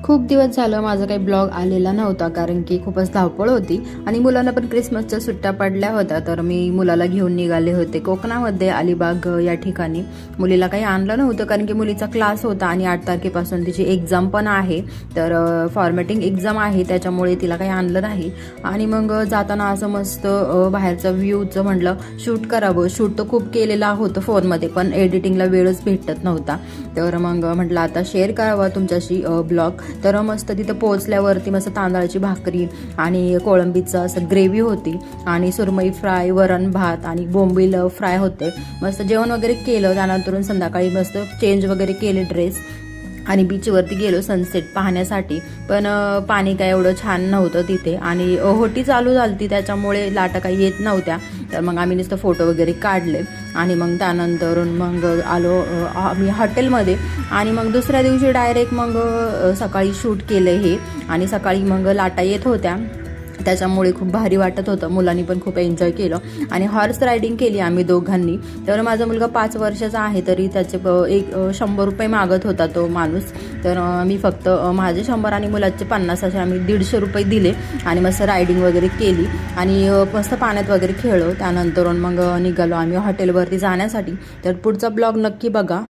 खूप दिवस झालं माझा काही ब्लॉग आलेला नव्हता, कारण की खूपच धावपळ होती आणि मुलांना पण क्रिसमसच्या सुट्ट्या पडल्या होत्या. तर मी मुलाला घेऊन निघाले होते कोकणामध्ये अलिबाग या ठिकाणी. मुलीला काही आणलं नव्हतं, कारण की मुलीचा क्लास होता आणि 8 तारखेपासून तिची एक्झाम पण आहे. तर फॉर्मॅटिंग एक्झाम आहे, त्याच्यामुळे तिला काही आणलं नाही. आणि मग जाताना असं मस्त बाहेरचं व्ह्यूचं म्हटलं शूट करावं. शूट तर खूप केलेलं होतं फोनमध्ये, पण एडिटिंगला वेळच भेटत नव्हता. तर मग म्हटलं आता शेअर करावा तुमच्याशी ब्लॉग. तर मस्त तिथं पोहोचल्यावरती मस्त तांदळाची भाकरी आणि कोळंबीचं असं ग्रेव्ही होती आणि सुरमई फ्राय, वरण भात आणि बोंबील फ्राय होते. मस्त जेवण वगैरे केलं. त्यानंतर संध्याकाळी मस्त चेंज वगैरे केले ड्रेस आणि बीचवरती गेलो सनसेट पाहण्यासाठी. पण पाणी काय एवढं छान नव्हतं तिथे आणि होटी चालू झाली, त्याच्यामुळे लाटा काही येत नव्हत्या. तर मग आम्ही नुसतं फोटो वगैरे काढले आणि मग त्यानंतर मग आलो आम्ही हॉटेलमध्ये. आणि मग दुसऱ्या दिवशी डायरेक्ट मग सकाळी शूट केलं हे. आणि सकाळी मग लाटा येत होत्या, त्याच्यामुळे खूप भारी वाटत होतं. मुलांनी पण खूप एन्जॉय केलं आणि हॉर्स रायडिंग केली आम्ही दोघांनी. तर माझा मुलगा 5 वर्षाचा आहे, तरी त्याचे 100 रुपये मागत होता तो माणूस. तर मी फक्त माझे 100 आणि मुलाचे 50 असे आम्ही 150 रुपये दिले आणि मस्त रायडिंग वगैरे केली आणि मस्त पाण्यात वगैरे खेळलो. त्यानंतर मग निघालो आम्ही हॉटेलवरती जाण्यासाठी. तर पुढचा ब्लॉग नक्की बघा.